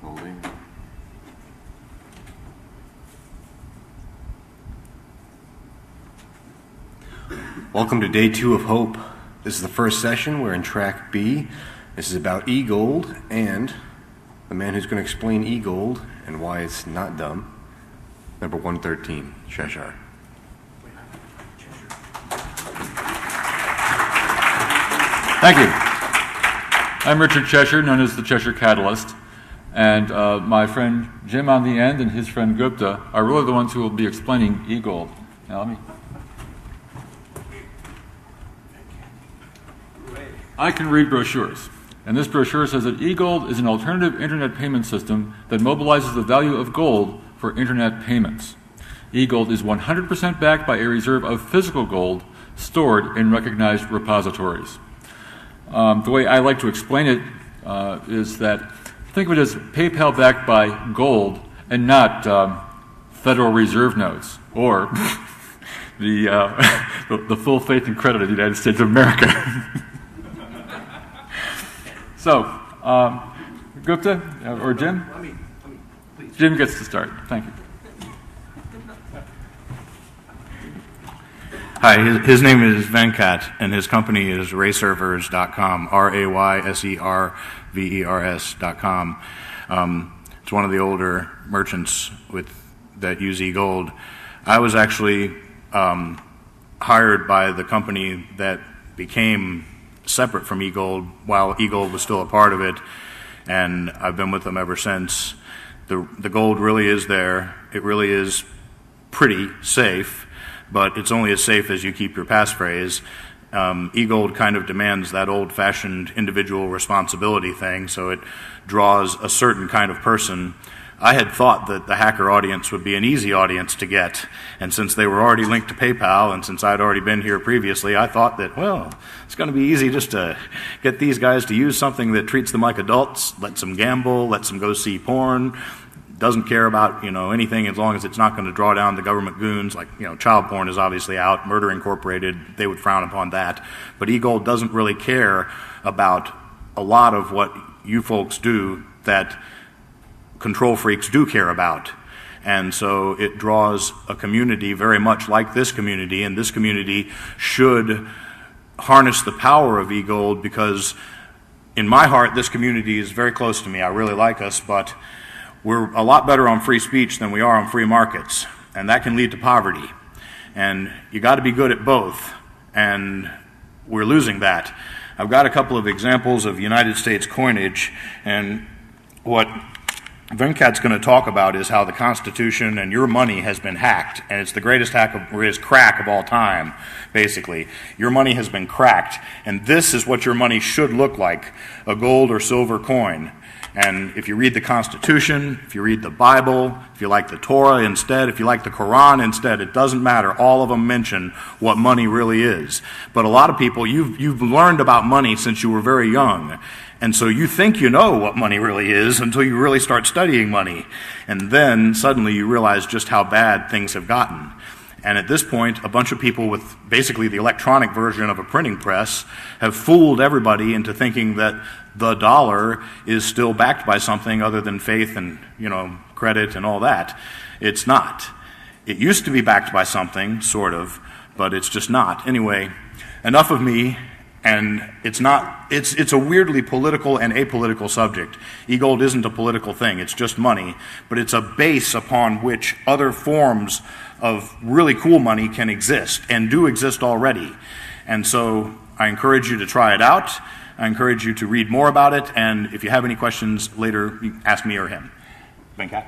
Holding. Welcome to day 2 of Hope. This is the first session. We're in track B. This is about e-gold and the man who's going to explain e-gold and why it's not dumb. Number 113, Cheshire. Thank you. I'm Richard Cheshire, known as the Cheshire Catalyst, and my friend Jim on the end and his friend Gupta are really the ones who will be explaining e-gold. Now let me... I can read brochures, and this brochure says that e-gold is an alternative internet payment system that mobilizes the value of gold for internet payments. E-gold is 100% backed by a reserve of physical gold stored in recognized repositories. The way I like to explain it is that think of it as PayPal backed by gold and not Federal Reserve notes or the full faith and credit of the United States of America. So, Gupta or Jim? Please. Jim gets to start. Thank you. Hi, his name is Venkat, and his company is rayservers.com, rayservers.com. It's one of the older merchants that use eGold. I was actually hired by the company that became separate from eGold while eGold was still a part of it, and I've been with them ever since. The gold really is there. It really is pretty safe, but it's only as safe as you keep your passphrase. eGold kind of demands that old-fashioned individual responsibility thing, so it draws a certain kind of person. I had thought that the hacker audience would be an easy audience to get, and since they were already linked to PayPal, and since I'd already been here previously, I thought that, well, it's going to be easy just to get these guys to use something that treats them like adults, lets them gamble, lets them go see porn, doesn't care about, anything as long as it's not going to draw down the government goons. Like, child porn is obviously out, Murder Incorporated, they would frown upon that. But eGold doesn't really care about a lot of what you folks do that control freaks do care about. And so it draws a community very much like this community, and this community should harness the power of eGold because in my heart, this community is very close to me. I really like us, but we're a lot better on free speech than we are on free markets, and that can lead to poverty. And you got to be good at both, and we're losing that. I've got a couple of examples of United States coinage, and what Venkat's going to talk about is how the Constitution and your money has been hacked, and it's the greatest crack of all time, basically. Your money has been cracked, and this is what your money should look like, a gold or silver coin. And if you read the Constitution, if you read the Bible, if you like the Torah instead, if you like the Quran instead, it doesn't matter. All of them mention what money really is. But a lot of people, you've learned about money since you were very young. And so you think you know what money really is until you really start studying money. And then suddenly you realize just how bad things have gotten. And at this point, a bunch of people with basically the electronic version of a printing press have fooled everybody into thinking that the dollar is still backed by something other than faith and, credit and all that. It's not. It used to be backed by something, sort of, but it's just not. Anyway, enough of me. And it's a weirdly political and apolitical subject. eGold isn't a political thing, it's just money, but it's a base upon which other forms of really cool money can exist and do exist already. And so I encourage you to try it out. I encourage you to read more about it, and if you have any questions later, you can ask me or him. Venkat.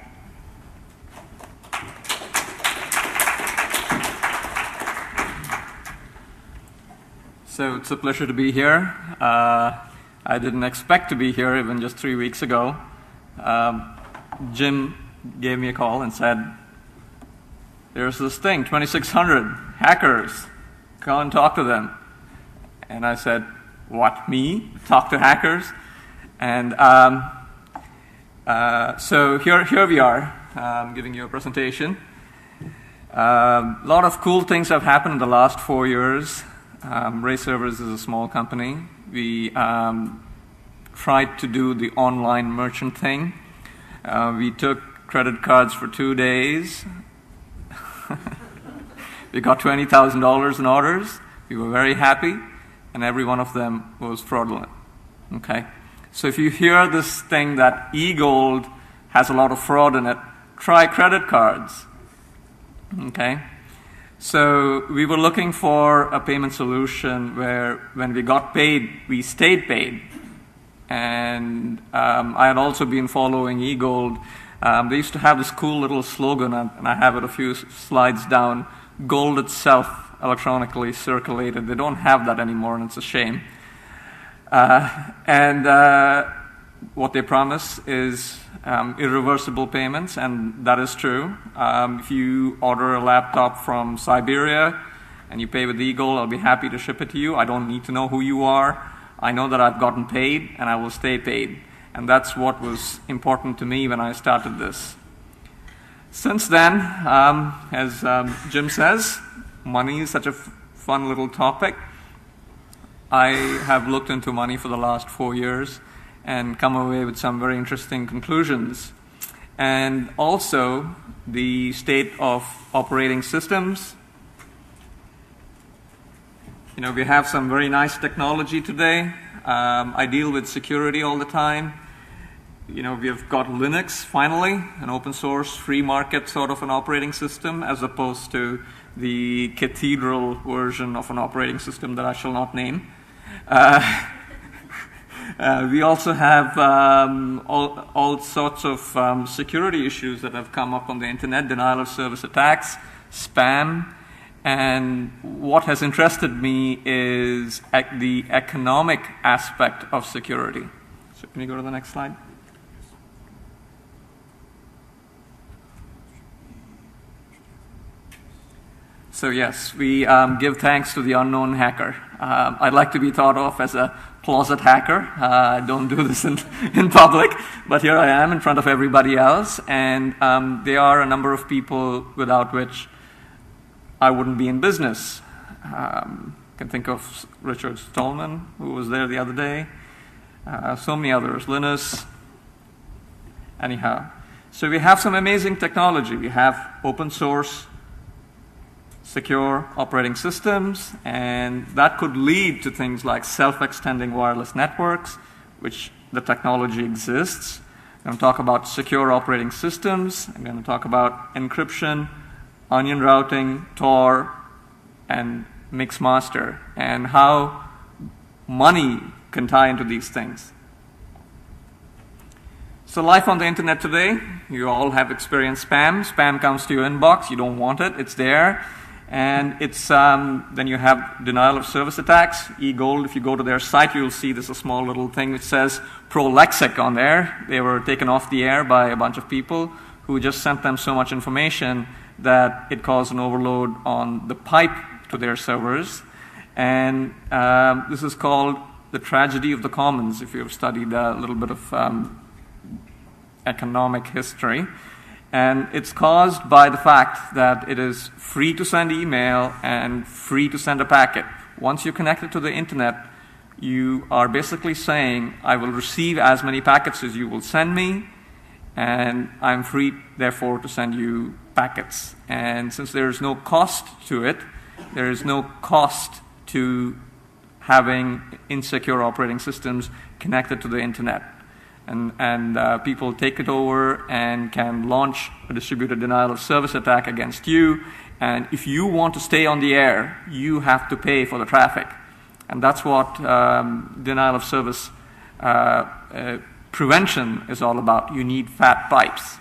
So it's a pleasure to be here. I didn't expect to be here even just 3 weeks ago. Jim gave me a call and said, there's this thing, 2600 hackers, come and talk to them. And I said, what, me? Talk to hackers? And so here we are, giving you a presentation. A lot of cool things have happened in the last 4 years. Ray Servers is a small company. We tried to do the online merchant thing. We took credit cards for 2 days. We got $20,000 in orders. We were very happy, and every one of them was fraudulent. Okay? So if you hear this thing that eGold has a lot of fraud in it, try credit cards. Okay? So we were looking for a payment solution where when we got paid, we stayed paid. And I had also been following eGold. They used to have this cool little slogan, and I have it a few slides down, gold itself electronically circulated. They don't have that anymore, and it's a shame. What they promise is irreversible payments, and that is true. If you order a laptop from Siberia and you pay with eGold, I'll be happy to ship it to you. I don't need to know who you are. I know that I've gotten paid, and I will stay paid. And that's what was important to me when I started this. Since then, as Jim says, money is such a fun little topic. I have looked into money for the last 4 years and come away with some very interesting conclusions. And also, the state of operating systems. You know, we have some very nice technology today. I deal with security all the time. You know, we've got Linux, finally, an open source, free market sort of an operating system, as opposed to the cathedral version of an operating system that I shall not name. We also have all sorts of security issues that have come up on the internet, denial of service attacks, spam, and what has interested me is the economic aspect of security. So can you go to the next slide? So yes, we give thanks to the unknown hacker. I'd like to be thought of as a closet hacker. I don't do this in public, but here I am in front of everybody else, and there are a number of people without which I wouldn't be in business. Can think of Richard Stallman, who was there the other day. So many others, Linus. Anyhow, so we have some amazing technology. We have open source, secure operating systems, and that could lead to things like self-extending wireless networks, which the technology exists. I'm going to talk about secure operating systems. I'm going to talk about encryption, onion routing, Tor, and Mixmaster, and how money can tie into these things. So life on the internet today, you all have experienced spam. Spam comes to your inbox, you don't want it, it's there. And it's then you have denial of service attacks. eGold, if you go to their site, you'll see there's a small little thing which says Prolexic on there. They were taken off the air by a bunch of people who just sent them so much information that it caused an overload on the pipe to their servers. And this is called the tragedy of the commons, if you've studied a little bit of economic history. And it's caused by the fact that it is free to send email and free to send a packet. Once you're connected to the internet, you are basically saying, I will receive as many packets as you will send me, and I'm free, therefore, to send you packets. And since there is no cost to it, there is no cost to having insecure operating systems connected to the internet. And people take it over and can launch a distributed denial of service attack against you. And if you want to stay on the air, you have to pay for the traffic. And that's what denial of service prevention is all about. You need fat pipes.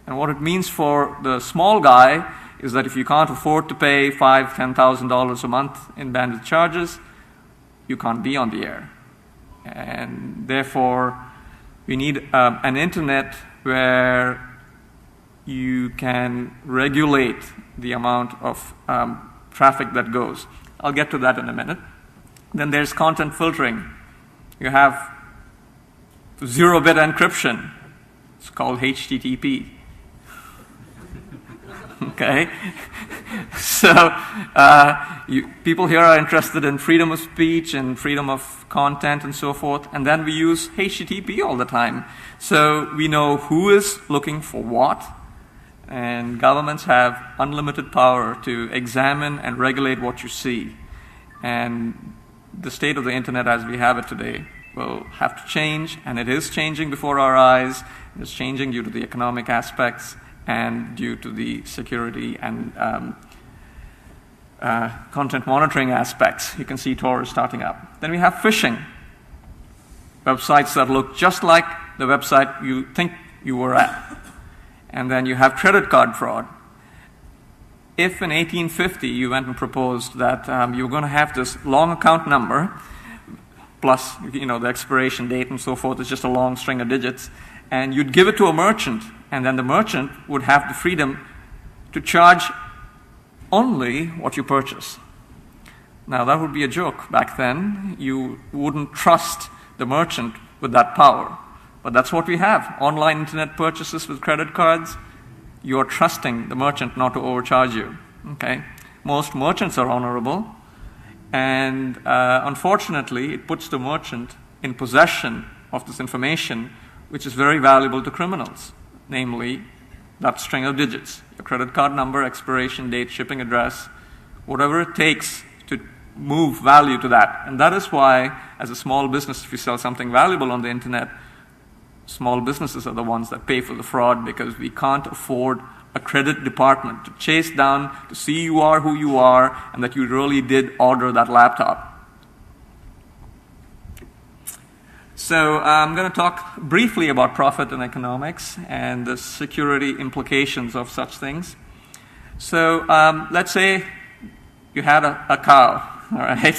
And what it means for the small guy is that if you can't afford to pay $5,000, $10,000 a month in bandwidth charges, you can't be on the air. And therefore, we need an internet where you can regulate the amount of traffic that goes. I'll get to that in a minute. Then there's content filtering. You have zero-bit encryption. It's called HTTP. Okay? So people here are interested in freedom of speech and freedom of content and so forth, and then we use HTTP all the time. So we know who is looking for what, and governments have unlimited power to examine and regulate what you see. And the state of the internet as we have it today will have to change, and it is changing before our eyes. It's changing due to the economic aspects and due to the security and content monitoring aspects. You can see Tor is starting up. Then we have phishing, websites that look just like the website you think you were at. And then you have credit card fraud. If in 1850 you went and proposed that you were going to have this long account number, plus the expiration date and so forth, it's just a long string of digits, and you'd give it to a merchant, and then the merchant would have the freedom to charge only what you purchase. Now that would be a joke back then. You wouldn't trust the merchant with that power. But that's what we have. Online internet purchases with credit cards, you're trusting the merchant not to overcharge you. Okay? Most merchants are honorable, and unfortunately, it puts the merchant in possession of this information, which is very valuable to criminals, namely that string of digits, your credit card number, expiration date, shipping address, whatever it takes to move value to that. And that is why, as a small business, if you sell something valuable on the internet, small businesses are the ones that pay for the fraud, because we can't afford a credit department to chase down to see you are who you are and that you really did order that laptop. So I'm going to talk briefly about profit and economics and the security implications of such things. So let's say you had a cow. All right,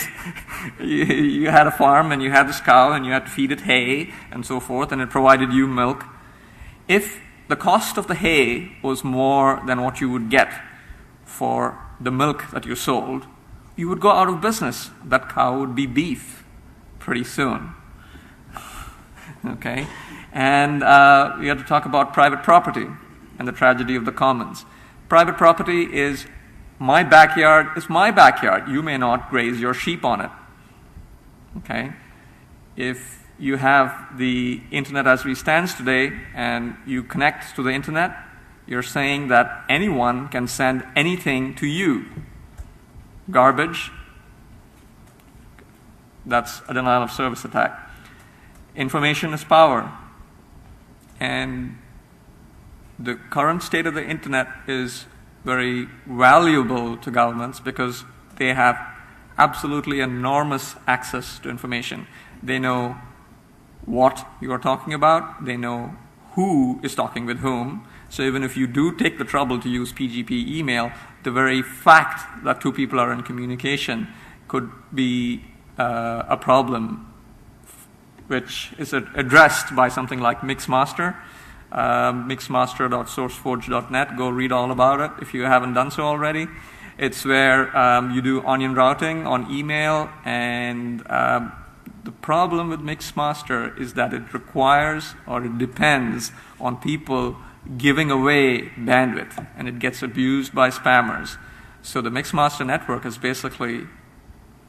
you had a farm and you had this cow and you had to feed it hay and so forth, and it provided you milk. If the cost of the hay was more than what you would get for the milk that you sold, you would go out of business. That cow would be beef pretty soon. Okay, and we have to talk about private property and the tragedy of the commons. Private property is my backyard is my backyard. You may not graze your sheep on it. Okay? If you have the internet as it stands today and you connect to the internet, you're saying that anyone can send anything to you. Garbage, that's a denial of service attack. Information is power. And the current state of the internet is very valuable to governments because they have absolutely enormous access to information. They know what you are talking about. They know who is talking with whom. So even if you do take the trouble to use PGP email, the very fact that two people are in communication could be a problem, which is addressed by something like Mixmaster. Mixmaster.sourceforge.net. Go read all about it if you haven't done so already. It's where you do onion routing on email, and the problem with Mixmaster is that it requires, or it depends on people giving away bandwidth, and it gets abused by spammers. So the Mixmaster network has basically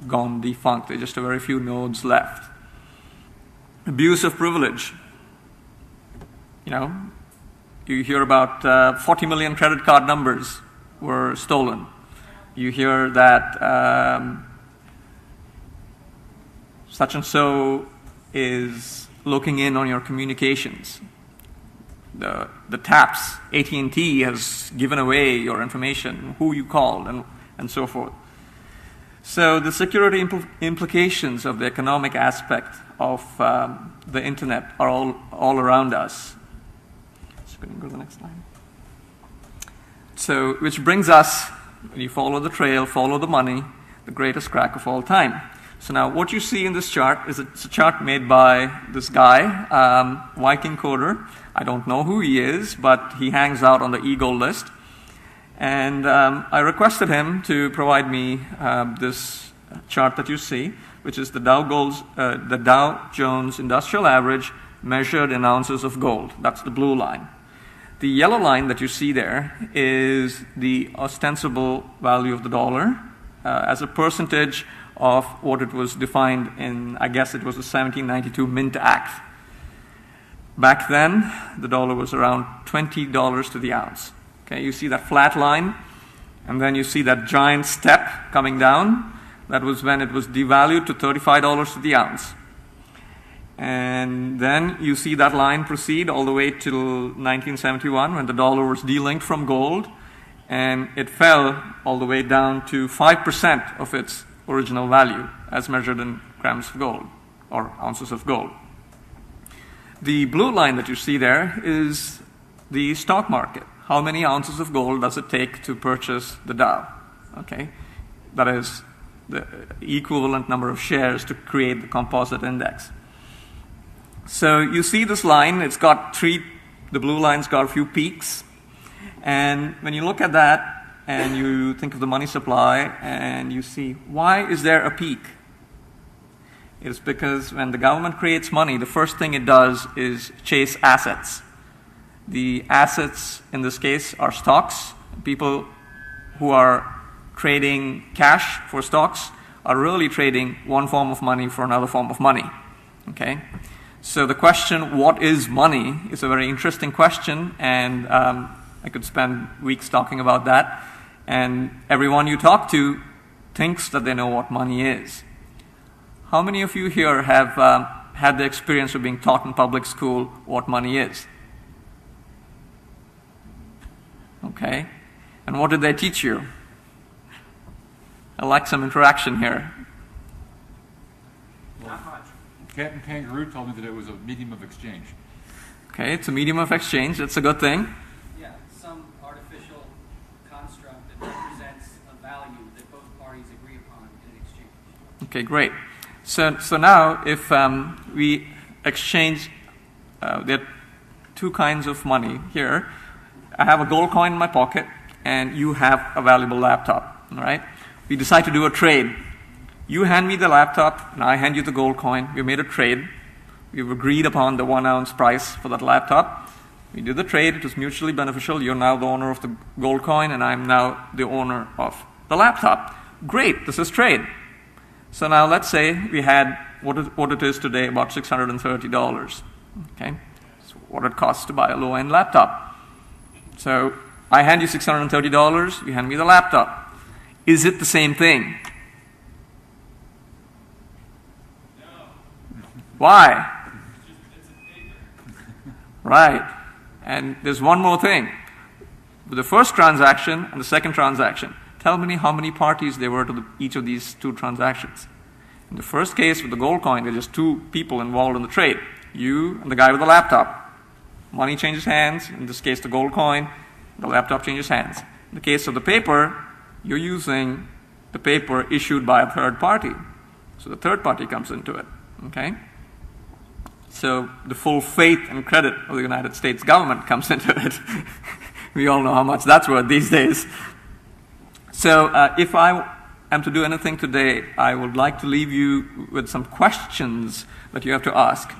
gone defunct. There's just a very few nodes left. Abuse of privilege. You hear about 40 million credit card numbers were stolen. You hear that such and so is looking in on your communications. The taps, AT&T has given away your information, who you called, and so forth. So the security implications of the economic aspect of the internet are all around us. Can you go to the next slide? So, which brings us, when you follow the trail, follow the money, the greatest crack of all time. So now, what you see in this chart is it's a chart made by this guy, Viking Coder. I don't know who he is, but he hangs out on the eGold list. And I requested him to provide me this chart that you see, which is the Dow Jones Industrial Average measured in ounces of gold. That's the blue line. The yellow line that you see there is the ostensible value of the dollar as a percentage of what it was defined in, I guess it was the 1792 Mint Act. Back then, the dollar was around $20 to the ounce. Okay, you see that flat line, and then you see that giant step coming down. That was when it was devalued to $35 to the ounce. And then you see that line proceed all the way till 1971 when the dollar was delinked from gold, and it fell all the way down to 5% of its original value as measured in grams of gold or ounces of gold. The blue line that you see there is the stock market. How many ounces of gold does it take to purchase the Dow? Okay, that is the equivalent number of shares to create the composite index. So you see this line, it's got the blue line's got a few peaks. And when you look at that and you think of the money supply and you see, why is there a peak? It's because when the government creates money, the first thing it does is chase assets. The assets in this case are stocks. People who are trading cash for stocks are really trading one form of money for another form of money. Okay? So the question, what is money, is a very interesting question, and I could spend weeks talking about that. And everyone you talk to thinks that they know what money is. How many of you here have had the experience of being taught in public school what money is? Okay. And what did they teach you? I'd like some interaction here. Captain Kangaroo told me that it was a medium of exchange. Okay, it's a medium of exchange. That's a good thing. Yeah, some artificial construct that represents a value that both parties agree upon in an exchange. Okay, great. So now if we exchange, there are two kinds of money here. I have a gold coin in my pocket, and you have a valuable laptop. All right? We decide to do a trade. You hand me the laptop, and I hand you the gold coin. We made a trade. We've agreed upon the 1 ounce price for that laptop. We did the trade. It was mutually beneficial. You're now the owner of the gold coin, and I'm now the owner of the laptop. Great. This is trade. So now let's say we had what it is today, about $630. Okay? That's what it costs to buy a low-end laptop. So I hand you $630. You hand me the laptop. Is it the same thing? Why? Right. And there's one more thing. With the first transaction and the second transaction, tell me how many parties there were to each of these two transactions. In the first case with the gold coin, there are just two people involved in the trade. You and the guy with the laptop. Money changes hands. In this case, the gold coin, the laptop changes hands. In the case of the paper, you're using the paper issued by a third party. So the third party comes into it. Okay? So the full faith and credit of the United States government comes into it. We all know how much that's worth these days. So if I am to do anything today, I would like to leave you with some questions that you have to ask.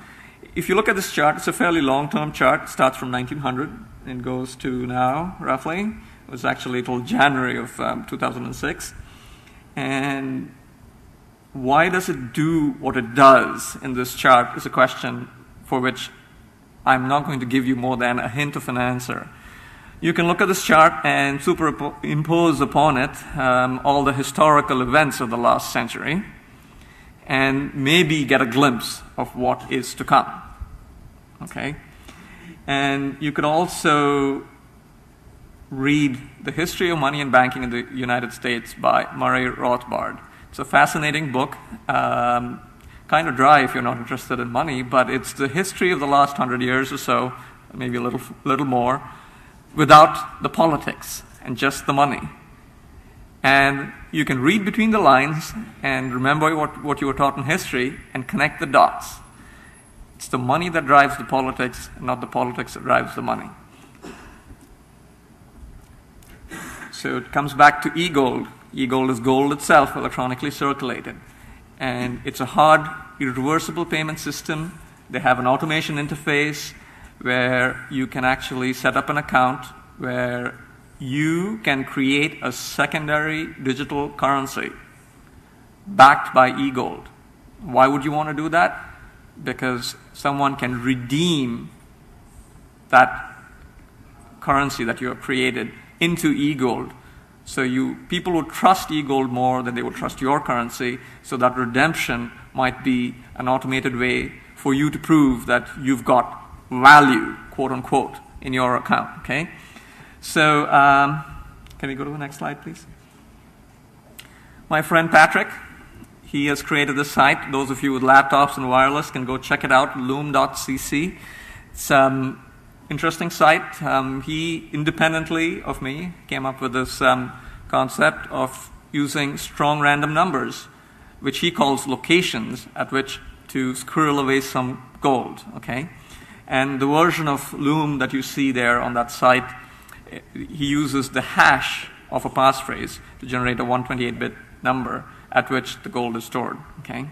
If you look at this chart, it's a fairly long-term chart. It starts from 1900 and goes to now, roughly. It was actually till January of 2006. And why does it do what it does in this chart is a question for which I'm not going to give you more than a hint of an answer. You can look at this chart and superimpose upon it all the historical events of the last century and maybe get a glimpse of what is to come. Okay? And you could also read The History of Money and Banking in the United States by Murray Rothbard. It's a fascinating book, kind of dry if you're not interested in money, but it's the history of the last 100 years or so, maybe a little more, without the politics and just the money. And you can read between the lines and remember what you were taught in history and connect the dots. It's the money that drives the politics, not the politics that drives the money. So it comes back to e-gold. E-gold is gold itself, electronically circulated. And it's a hard, irreversible payment system. They have an automation interface. where you can actually set up an account where you can create a secondary digital currency backed by eGold. Why would you want to do that? Because someone can redeem that currency that you have created into eGold. So people would trust eGold more than they would trust your currency, so that redemption might be an automated way for you to prove that you've got value, quote unquote, in your account, okay? So, can we go to the next slide, please? My friend Patrick, he has created this site. Those of you with laptops and wireless can go check it out, loom.cc. It's an interesting site. He, independently of me, came up with this concept of using strong random numbers, which he calls locations, at which to squirrel away some gold, okay? And the version of Loom that you see there on that site, he uses the hash of a passphrase to generate a 128-bit number at which the gold is stored, okay?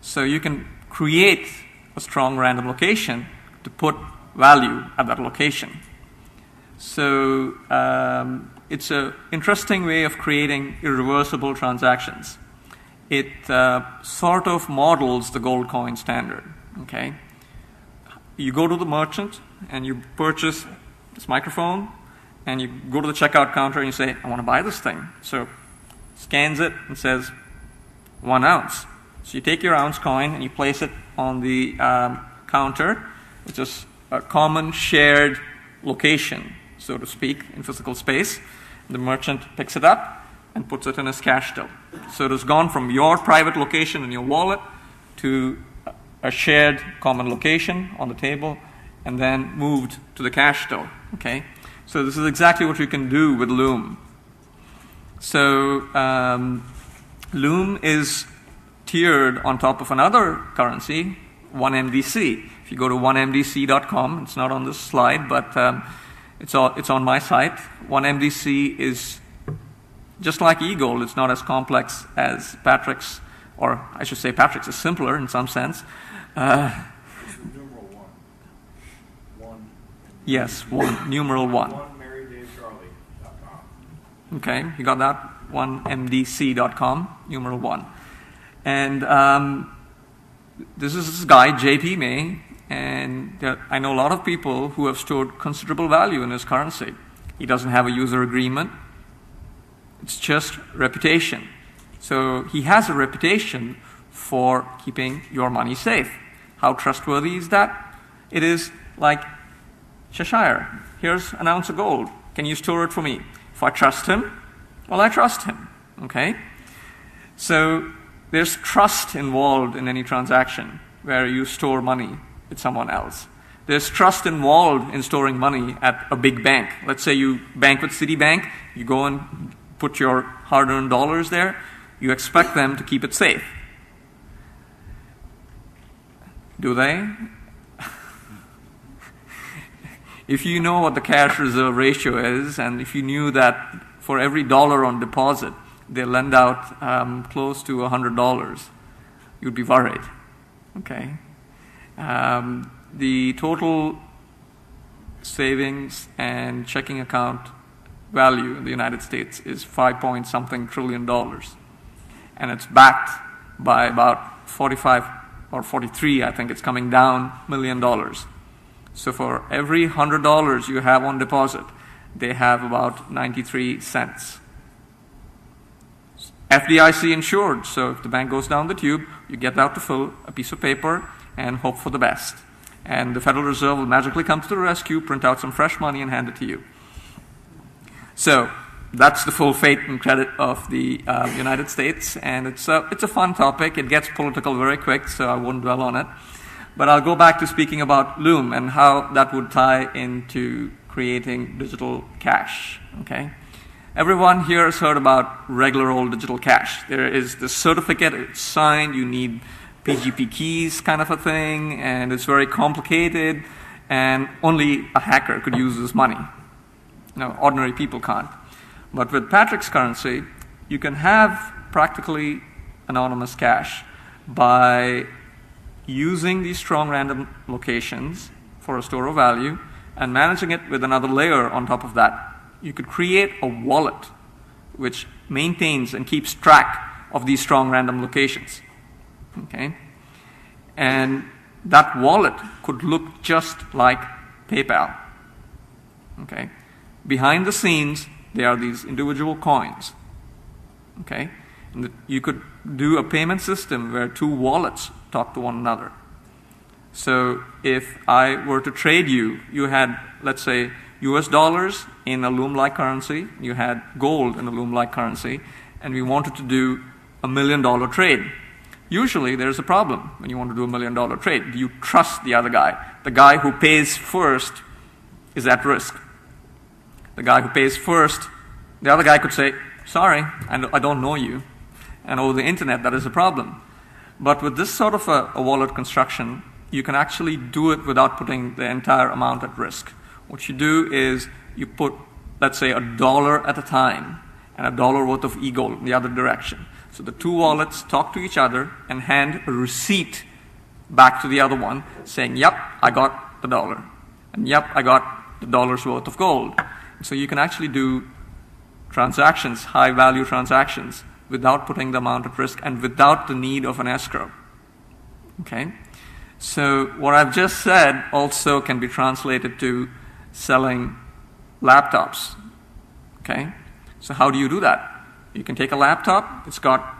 So you can create a strong random location to put value at that location. So it's an interesting way of creating irreversible transactions. It sort of models the gold coin standard, okay? You go to the merchant and you purchase this microphone, and you go to the checkout counter and you say, I want to buy this thing. So scans it and says 1 ounce. So you take your ounce coin and you place it on the counter, which is a common shared location, so to speak, in physical space. The merchant picks it up and puts it in his cash till. So it has gone from your private location in your wallet to a shared common location on the table, and then moved to the cash till, okay? So this is exactly what you can do with Loom. So Loom is tiered on top of another currency, 1MDC. If you go to 1MDC.com, it's not on this slide, but it's on my site. 1MDC is just like eGold. It's not as complex as Patrick's, or I should say Patrick's is simpler in some sense. Numeral 1. Yes, numeral 1. OneMaryDaveCharlie.com. Okay, you got that? 1MDC.com, numeral 1. And this is this guy, JP May, and I know a lot of people who have stored considerable value in his currency. He doesn't have a user agreement. It's just reputation. So he has a reputation for keeping your money safe. How trustworthy is that? It is like, Cheshire, here's an ounce of gold. Can you store it for me? If I trust him, well, I trust him, okay? So there's trust involved in any transaction where you store money with someone else. There's trust involved in storing money at a big bank. Let's say you bank with Citibank, you go and put your hard-earned dollars there, you expect them to keep it safe. Do they? If you know what the cash reserve ratio is, and if you knew that for every dollar on deposit, they lend out close to $100, you'd be worried, okay? The total savings and checking account value in the United States is $5.something trillion, and it's backed by about 45 or 43, I think it's coming down, $1 million. So for every $100 you have on deposit, they have about 93 cents. FDIC insured, so if the bank goes down the tube, you get out to fill a piece of paper and hope for the best. And the Federal Reserve will magically come to the rescue, print out some fresh money, and hand it to you. So that's the full fate and credit of the United States, and it's a fun topic. It gets political very quick, so I won't dwell on it. But I'll go back to speaking about Loom and how that would tie into creating digital cash, okay? Everyone here has heard about regular old digital cash. There is the certificate, it's signed, you need PGP keys kind of a thing, and it's very complicated, and only a hacker could use this money. No, ordinary people can't. But with Patrick's currency, you can have practically anonymous cash by using these strong random locations for a store of value and managing it with another layer on top of that. You could create a wallet which maintains and keeps track of these strong random locations. Okay? And that wallet could look just like PayPal. Okay? Behind the scenes, there are these individual coins. Okay? And you could do a payment system where two wallets talk to one another. So if I were to trade you, you had, let's say, US dollars in a Loom-like currency, you had gold in a Loom-like currency, and we wanted to do $1 million trade. Usually there's a problem when you want to do $1 million trade. Do you trust the other guy? The guy who pays first is at risk. The guy who pays first, the other guy could say, sorry, I don't know you. And over the internet, that is a problem. But with this sort of a wallet construction, you can actually do it without putting the entire amount at risk. What you do is you put, let's say, $1 at a time and $1 worth of e-gold in the other direction. So the two wallets talk to each other and hand a receipt back to the other one saying, yep, I got the $1. And yep, I got the $1's worth of gold. So you can actually do transactions, high-value transactions, without putting the amount at risk and without the need of an escrow. Okay? So what I've just said also can be translated to selling laptops. Okay? So how do you do that? You can take a laptop, it's got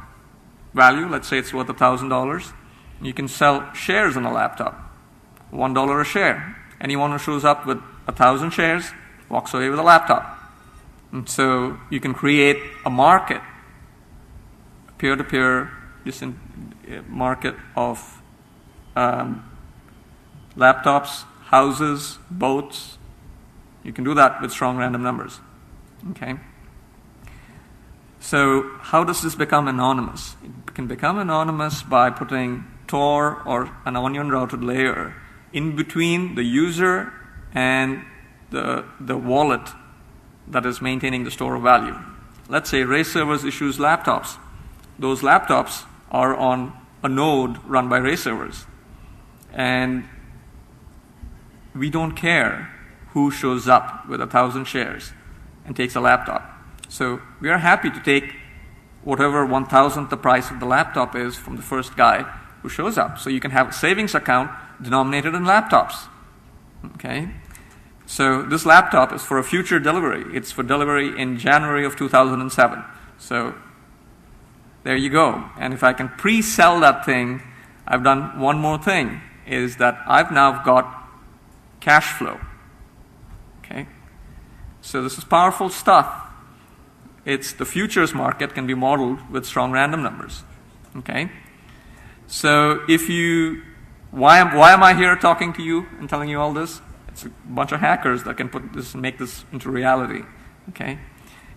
value, let's say it's worth $1,000. You can sell shares on a laptop, $1 a share. Anyone who shows up with 1,000 shares walks away with a laptop. And so you can create a market, a peer-to-peer market of laptops, houses, boats. You can do that with strong random numbers. Okay? So how does this become anonymous? It can become anonymous by putting Tor or an onion routed layer in between the user and the wallet that is maintaining the store of value. Let's say Ray Servers issues laptops. Those laptops are on a node run by Ray Servers. And we don't care who shows up with 1,000 shares and takes a laptop. So we are happy to take whatever 1,000th the price of the laptop is from the first guy who shows up. So you can have a savings account denominated in laptops. Okay? So this laptop is for a future delivery. It's for delivery in January of 2007. So there you go. And if I can pre-sell that thing, I've done one more thing, is that I've now got cash flow. Okay? So this is powerful stuff. It's the futures market can be modeled with strong random numbers. Okay? So if you, why am I here talking to you and telling you all this? It's a bunch of hackers that can put this and make this into reality. Okay?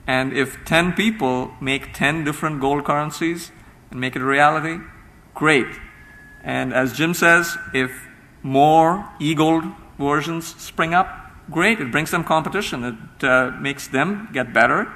And if 10 people make 10 different gold currencies and make it a reality, great. And as Jim says, if more e-gold versions spring up, great. It brings them competition. It makes them get better.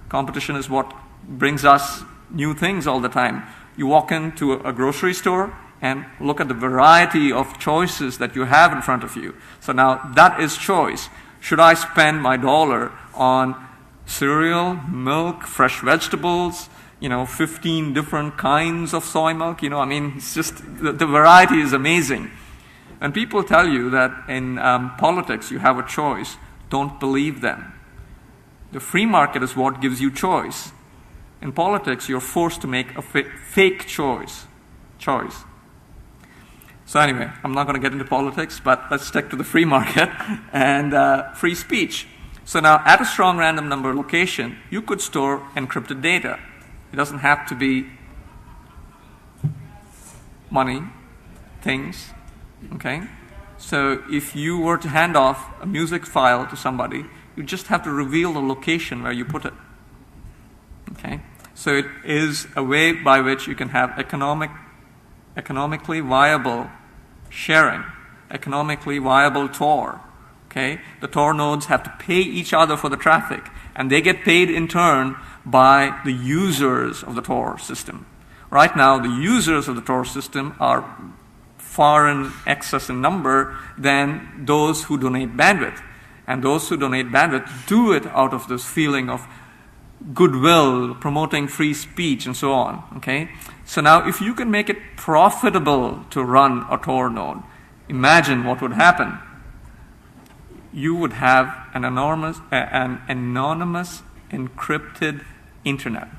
Competition is what brings us new things all the time. You walk into a grocery store and look at the variety of choices that you have in front of you. So now that is choice. Should I spend my $1 on cereal, milk, fresh vegetables, 15 different kinds of soy milk? It's just, the variety is amazing. When people tell you that in politics you have a choice, don't believe them. The free market is what gives you choice. In politics, you're forced to make a fake choice. So anyway, I'm not going to get into politics, but let's stick to the free market and free speech. So now, at a strong random number location, you could store encrypted data. It doesn't have to be money, things, okay? So if you were to hand off a music file to somebody, you just have to reveal the location where you put it, okay? So it is a way by which you can have economically viable sharing, economically viable Tor. Okay? The Tor nodes have to pay each other for the traffic, and they get paid in turn by the users of the Tor system. Right now, the users of the Tor system are far in excess in number than those who donate bandwidth. And those who donate bandwidth do it out of this feeling of goodwill, promoting free speech, and so on. Okay? So now, if you can make it profitable to run a Tor node, imagine what would happen. You would have an anonymous encrypted internet.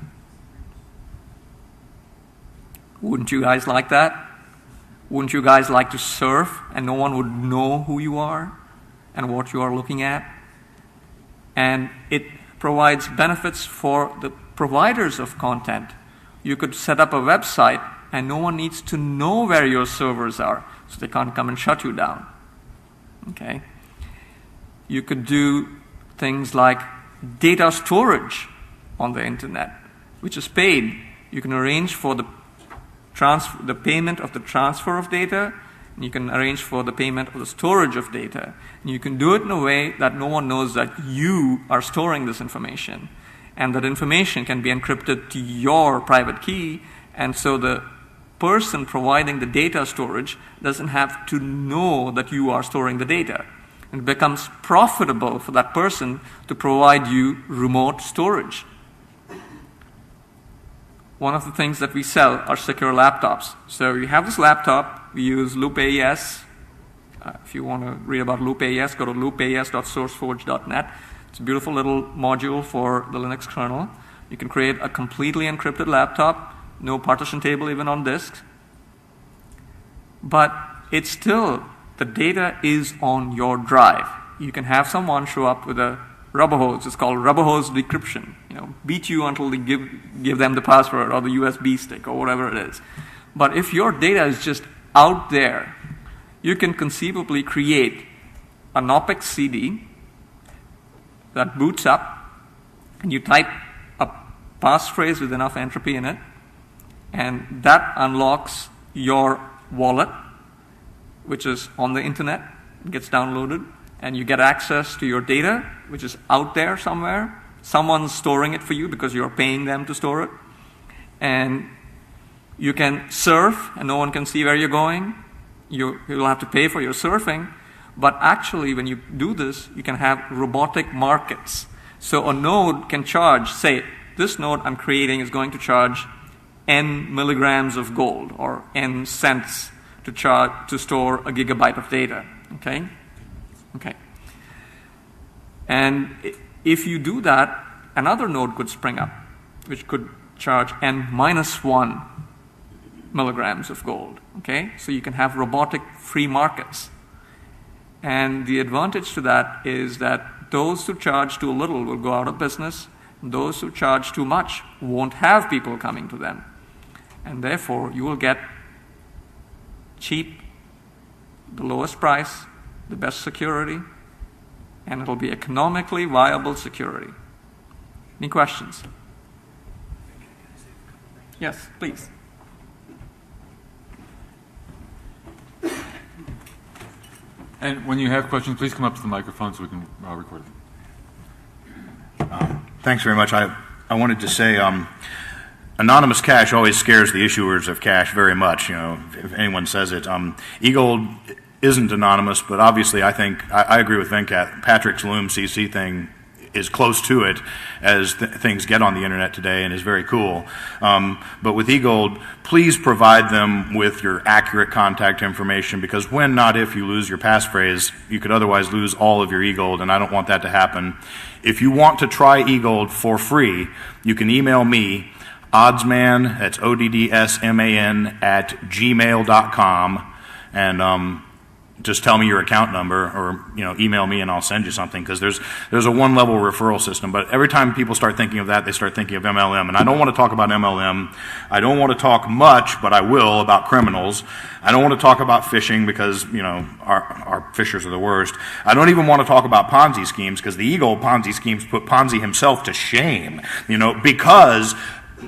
Wouldn't you guys like that? Wouldn't you guys like to surf and no one would know who you are and what you are looking at? And it provides benefits for the providers of content. You could set up a website and no one needs to know where your servers are, so they can't come and shut you down. Okay? You could do things like data storage on the internet, which is paid. You can arrange for the payment of the transfer of data, and you can arrange for the payment of the storage of data. And you can do it in a way that no one knows that you are storing this information. And that information can be encrypted to your private key, and so the person providing the data storage doesn't have to know that you are storing the data. It becomes profitable for that person to provide you remote storage. One of the things that we sell are secure laptops. So you have this laptop, we use LoopAES. If you want to read about LoopAES, go to loopaes.sourceforge.net. It's a beautiful little module for the Linux kernel. You can create a completely encrypted laptop, no partition table even on disk. But it's still, the data is on your drive. You can have someone show up with a rubber hose. It's called rubber hose decryption. Beat you until they give them the password or the USB stick or whatever it is. But if your data is just out there, you can conceivably create a Knoppix CD that boots up, and you type a passphrase with enough entropy in it, and that unlocks your wallet, which is on the internet. It gets downloaded, and you get access to your data, which is out there somewhere. Someone's storing it for you because you're paying them to store it. And you can surf, and no one can see where you're going. You'll have to pay for your surfing. But actually, when you do this, you can have robotic markets. So a node can charge, say, this node I'm creating is going to charge n milligrams of gold or n cents to store a gigabyte of data. Okay? Okay. And if you do that, another node could spring up, which could charge n minus 1 milligrams of gold. Okay? So you can have robotic free markets. And the advantage to that is that those who charge too little will go out of business. Those who charge too much won't have people coming to them. And therefore, you will get cheap, the lowest price, the best security, and it'll be economically viable security. Any questions? Yes, please. And when you have questions, please come up to the microphone so we can record them. Thanks very much. I wanted to say anonymous cache always scares the issuers of cache very much, if anyone says it. eGold isn't anonymous, but obviously I think, I agree with Venkat, Patrick's Loom CC thing is close to it as things get on the internet today and is very cool. But with eGold, please provide them with your accurate contact information, because when, not if, you lose your passphrase, you could otherwise lose all of your eGold, and I don't want that to happen. If you want to try eGold for free, you can email me, oddsman, that's ODDSMAN, @gmail.com, and just tell me your account number, or email me and I'll send you something, because there's a one-level referral system. But every time people start thinking of that, they start thinking of MLM. And I don't want to talk about MLM. I don't want to talk much, but I will, about criminals. I don't want to talk about phishing, because our phishers are the worst. I don't even want to talk about Ponzi schemes, because the eGold Ponzi schemes put Ponzi himself to shame, because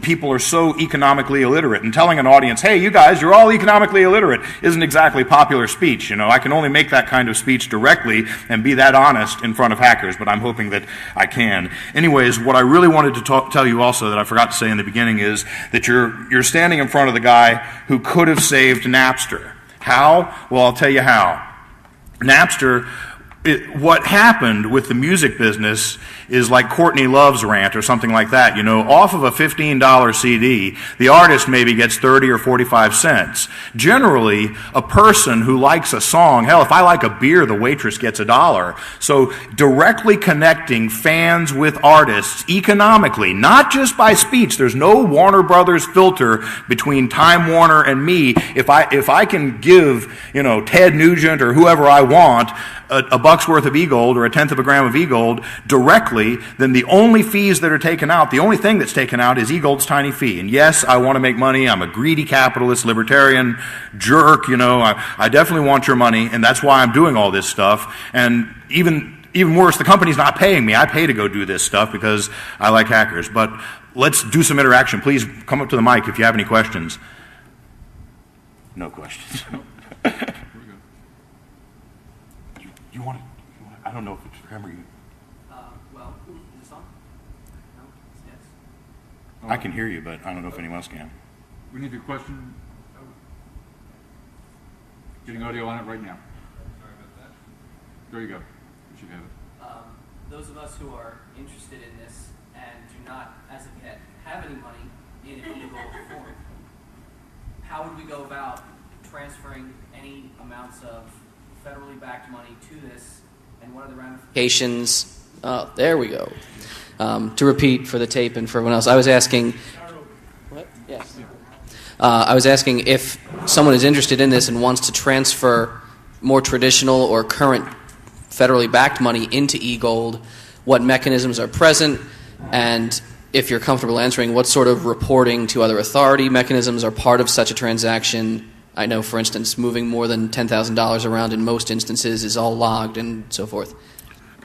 people are so economically illiterate, and telling an audience, hey, you guys, you're all economically illiterate, isn't exactly popular speech. I can only make that kind of speech directly and be that honest in front of hackers, but I'm hoping that I can. Anyways, what I really wanted to tell you also that I forgot to say in the beginning is that you're standing in front of the guy who could have saved Napster. How? Well, I'll tell you how. Napster, what happened with the music business is like Courtney Love's rant or something like that. You know, off of a $15 CD, the artist maybe gets 30 or 45 cents. Generally, a person who likes a song, hell, if I like a beer, the waitress gets $1. So directly connecting fans with artists economically, not just by speech. There's no Warner Brothers filter between Time Warner and me. If I can give, you know, Ted Nugent or whoever I want a buck's worth of e-gold or a tenth of a gram of e-gold directly, then the only fees that are taken out, the only thing that's taken out is e-gold's tiny fee. And yes, I want to make money. I'm a greedy capitalist, libertarian, jerk, you know. I definitely want your money, and that's why I'm doing all this stuff. And even worse, the company's not paying me. I pay to go do this stuff because I like hackers. But let's do some interaction. Please come up to the mic if you have any questions. No questions. You want to, I don't know if it's camera. Well, is this on? No? Yes. I can hear you, but I don't know if anyone else can. We need a question. Getting audio on it right now. Sorry about that. There you go. You should have it. Those of us who are interested in this and do not, as of yet, have any money in an e-gold form, how would we go about transferring any amounts of federally backed money to this, and what are the ramifications? There we go. To repeat for the tape and for everyone else, I was asking. What? Yes. I was asking if someone is interested in this and wants to transfer more traditional or current federally backed money into e-gold, what mechanisms are present, and if you're comfortable answering, what sort of reporting to other authority mechanisms are part of such a transaction. I know, for instance, moving more than $10,000 around in most instances is all logged and so forth.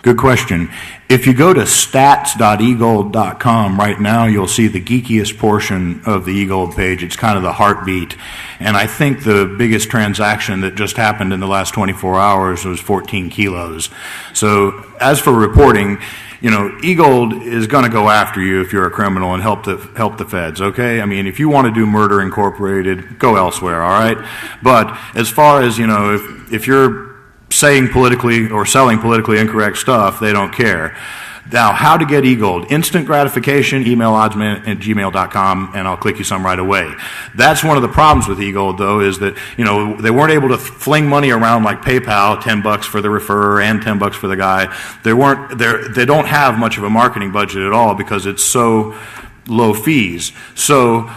Good question. If you go to stats.egold.com right now, you'll see the geekiest portion of the eGold page. It's kind of the heartbeat. And I think the biggest transaction that just happened in the last 24 hours was 14 kilos. So as for reporting, you know, eGold is going to go after you if you're a criminal and help the feds, okay? I mean, if you want to do Murder Incorporated, go elsewhere, all right? But as far as, you know, if you're saying politically or selling politically incorrect stuff, they don't care. Now, how to get eGold? Instant gratification, email oddsman@gmail.com, and I'll click you some right away. That's one of the problems with eGold, though, is that, you know, they weren't able to fling money around like PayPal, $10 for the referrer and $10 for the guy. They don't have much of a marketing budget at all because it's so low fees. So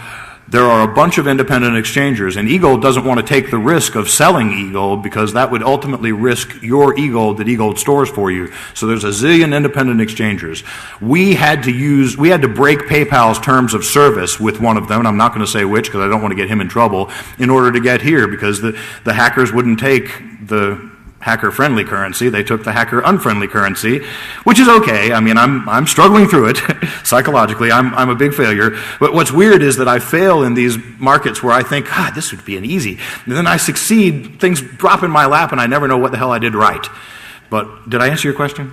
there are a bunch of independent exchangers, and eGold doesn't want to take the risk of selling eGold because that would ultimately risk your eGold that eGold stores for you. So there's a zillion independent exchangers. We had to break PayPal's terms of service with one of them, and I'm not going to say which because I don't want to get him in trouble, in order to get here because the hackers wouldn't take the hacker-friendly currency. They took the hacker-unfriendly currency, which is okay. I mean, I'm struggling through it psychologically. I'm a big failure. But what's weird is that I fail in these markets where I think, God, this would be an easy. And then I succeed, things drop in my lap, and I never know what the hell I did right. But did I answer your question?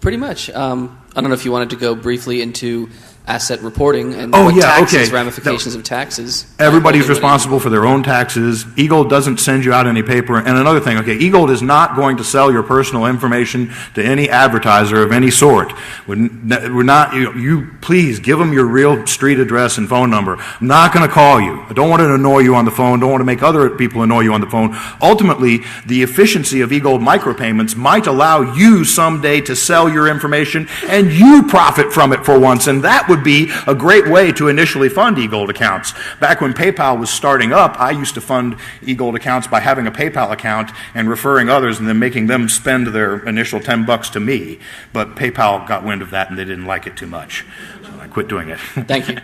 Pretty much. I don't know if you wanted to go briefly into asset reporting and taxes, ramifications of taxes. Everybody's responsible for their own taxes. eGold doesn't send you out any paper. And another thing, eGold is not going to sell your personal information to any advertiser of any sort. We're not, you please give them your real street address and phone number. I'm not going to call you. I don't want to annoy you on the phone. Don't want to make other people annoy you on the phone. Ultimately, the efficiency of eGold micropayments might allow you someday to sell your information and you profit from it for once. And that would be a great way to initially fund eGold accounts. Back when PayPal was starting up, I used to fund eGold accounts by having a PayPal account and referring others and then making them spend their initial $10 to me. But PayPal got wind of that and they didn't like it too much. So I quit doing it. Thank you.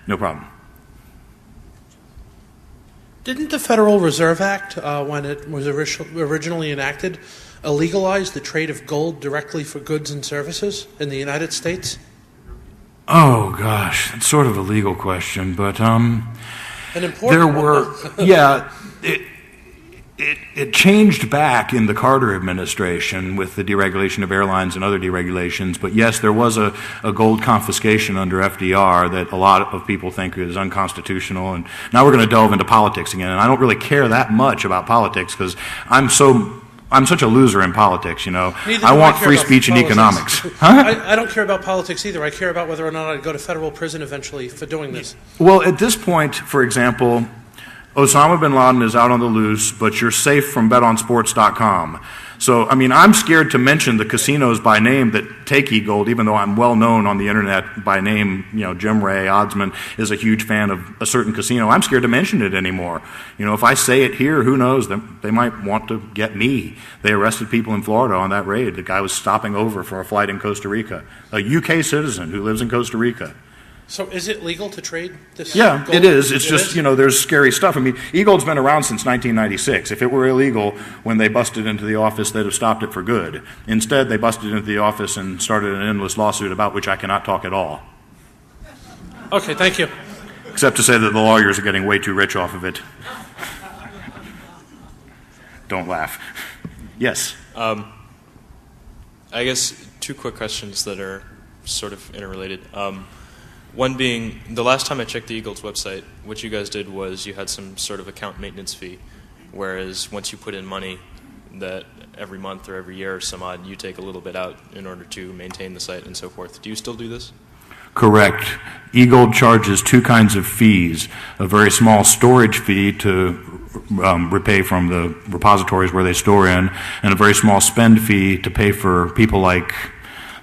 No problem. Didn't the Federal Reserve Act, when it was originally enacted, illegalize the trade of gold directly for goods and services in the United States? Oh, gosh, it's sort of a legal question, but an important there were, yeah, it changed back in the Carter administration with the deregulation of airlines and other deregulations, but yes, there was a gold confiscation under FDR that a lot of people think is unconstitutional, and now we're going to delve into politics again, and I don't really care that much about politics because I'm such a loser in politics, you know. Neither I do want care free about speech and politics. economics. Huh? I don't care about politics either. I care about whether or not I'd go to federal prison eventually for doing this. Well, at this point, for example, Osama bin Laden is out on the loose, but you're safe from betonsports.com. So, I mean, I'm scared to mention the casinos by name that take eGold, even though I'm well known on the internet by name. You know, Jim Ray, Oddsman, is a huge fan of a certain casino. I'm scared to mention it anymore. You know, if I say it here, who knows? They might want to get me. They arrested people in Florida on that raid. The guy was stopping over for a flight in Costa Rica, a UK citizen who lives in Costa Rica. So is it legal to trade this Yeah, gold? it is. It's just, is? you know, there's scary stuff. I mean, eGold's been around since 1996. If it were illegal when they busted into the office, they'd have stopped it for good. Instead, they busted into the office and started an endless lawsuit about which I cannot talk at all. Okay, thank you. Except to say that the lawyers are getting way too rich off of it. Don't laugh. Yes. I guess two quick questions that are sort of interrelated. One being, the last time I checked the eGold's website, what you guys did was you had some sort of account maintenance fee, whereas once you put in money that every month or every year or some odd, you take a little bit out in order to maintain the site and so forth. Do you still do this? Correct. eGold charges two kinds of fees, a very small storage fee to repay from the repositories where they store in, and a very small spend fee to pay for people like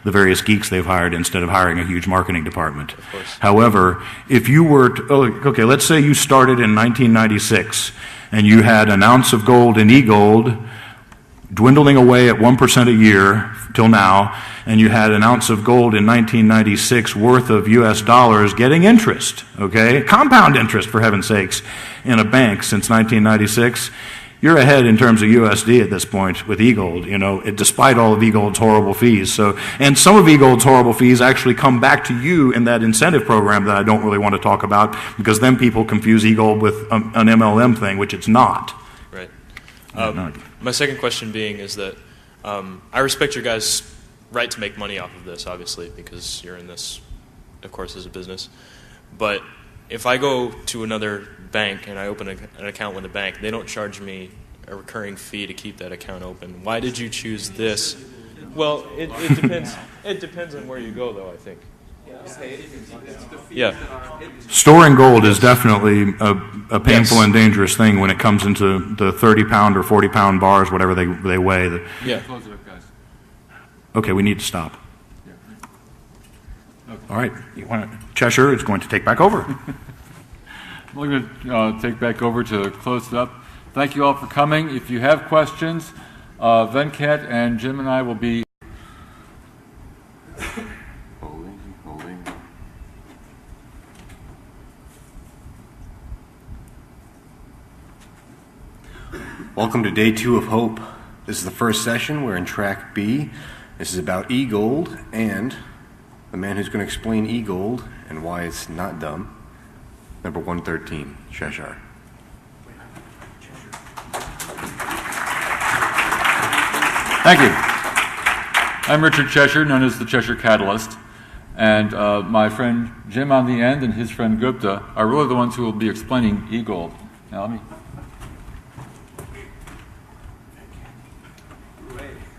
the various geeks they've hired instead of hiring a huge marketing department. Of course. However, if you were to, okay, let's say you started in 1996 and you had an ounce of gold in eGold dwindling away at 1% a year till now, and you had an ounce of gold in 1996 worth of US dollars getting interest, okay? Compound interest, for heaven's sakes, in a bank since 1996. You're ahead in terms of USD at this point with eGold, you know, despite all of eGold's horrible fees. So, and some of eGold's horrible fees actually come back to you in that incentive program that I don't really want to talk about, because then people confuse eGold with an MLM thing, which it's not. Right. No. My second question being is that I respect your guys' right to make money off of this, obviously, because you're in this, of course, as a business. But if I go to another bank and I open an account with a bank, they don't charge me a recurring fee to keep that account open. Why did you choose this? Well, it depends. It depends on where you go, though, I think. Yeah. Storing gold is definitely a painful and dangerous thing when it comes into the 30-pound or 40-pound bars, whatever they weigh. Yeah. Close it up, guys. Okay, we need to stop. All right, Cheshire is going to take back over. We're going to take back over to close it up. Thank you all for coming. If you have questions, Venkat and Jim and I will be... Holding. Welcome to day 2 of Hope. This is the first session. We're in track B. This is about eGold and the man who's going to explain eGold and why it's not dumb. Number 113, Cheshire. Thank you. I'm Richard Cheshire, known as the Cheshire Catalyst, and my friend Jim on the end and his friend Gupta are really the ones who will be explaining eGold. Now let me...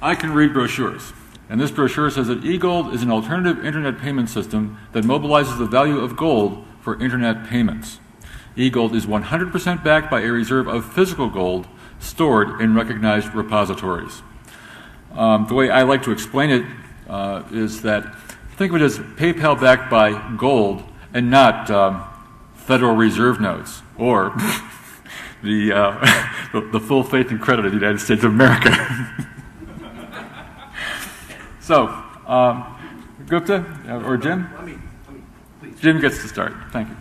I can read brochures, and this brochure says that eGold is an alternative internet payment system that mobilizes the value of gold for internet payments. eGold is 100% backed by a reserve of physical gold stored in recognized repositories. The way I like to explain it is that think of it as PayPal backed by gold and not Federal Reserve notes or the full faith and credit of the United States of America. So, Gupta or Jim? Please. Jim gets to start. Thank you.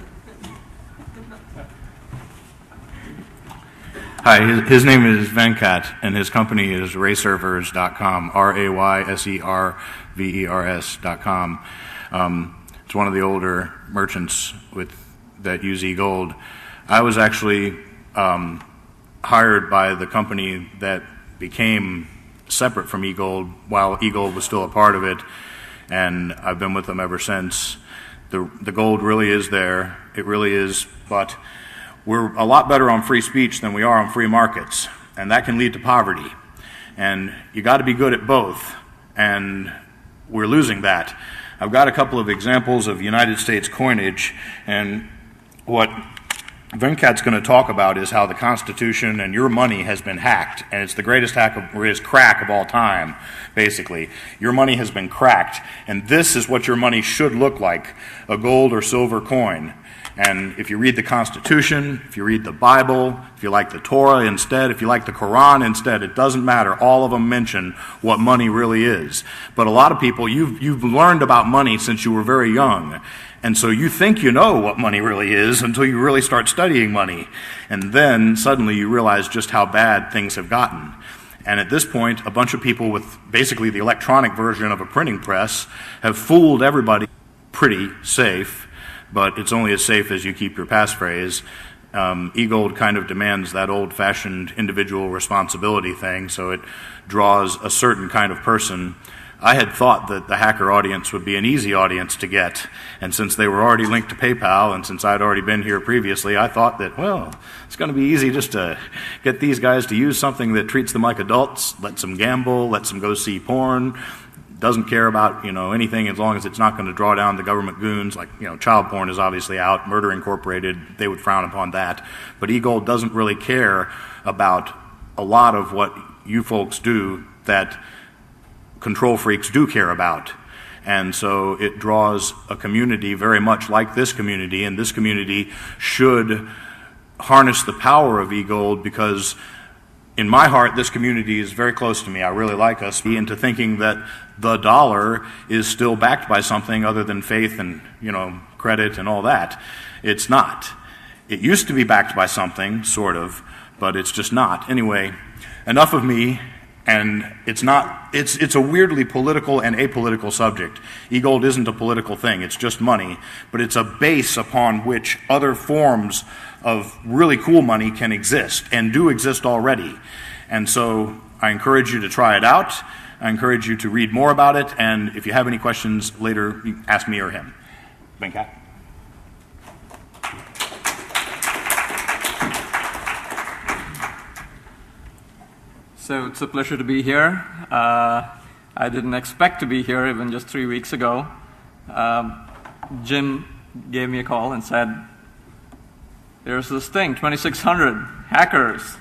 Hi, his name is Venkat, and his company is rayservers.com, RAYSERVERS.com. It's one of the older merchants that use eGold. I was actually hired by the company that became separate from eGold while eGold was still a part of it, and I've been with them ever since. The gold really is there. It really is, but we're a lot better on free speech than we are on free markets, and that can lead to poverty. And you got to be good at both, and we're losing that. I've got a couple of examples of United States coinage, and what Venkat's going to talk about is how the Constitution and your money has been hacked, and it's the greatest crack of all time, basically. Your money has been cracked, and this is what your money should look like, a gold or silver coin. And if you read the Constitution, if you read the Bible, if you like the Torah instead, if you like the Quran instead, it doesn't matter. All of them mention what money really is. But a lot of people, you've learned about money since you were very young. And so you think you know what money really is until you really start studying money. And then suddenly you realize just how bad things have gotten. And at this point, a bunch of people with basically the electronic version of a printing press have fooled everybody. Pretty safe, but it's only as safe as you keep your passphrase. eGold kind of demands that old-fashioned individual responsibility thing, so it draws a certain kind of person. I had thought that the hacker audience would be an easy audience to get, and since they were already linked to PayPal, and since I'd already been here previously, I thought that, well, it's going to be easy just to get these guys to use something that treats them like adults, lets them gamble, lets them go see porn, doesn't care about, anything as long as it's not going to draw down the government goons. Like, child porn is obviously out, Murder Incorporated, they would frown upon that. But eGold doesn't really care about a lot of what you folks do that control freaks do care about. And so it draws a community very much like this community, and this community should harness the power of eGold because in my heart, this community is very close to me. I really like us into thinking that the dollar is still backed by something other than faith and, credit and all that. It's not. It used to be backed by something, sort of, but it's just not. Anyway, enough of me. And it's a weirdly political and apolitical subject. eGold isn't a political thing, it's just money, but it's a base upon which other forms of really cool money can exist and do exist already. And so I encourage you to try it out. I encourage you to read more about it, and if you have any questions later, you ask me or him. Venkat. So it's a pleasure to be here. I didn't expect to be here even just 3 weeks ago. Jim gave me a call and said, there's this thing, 2600 hackers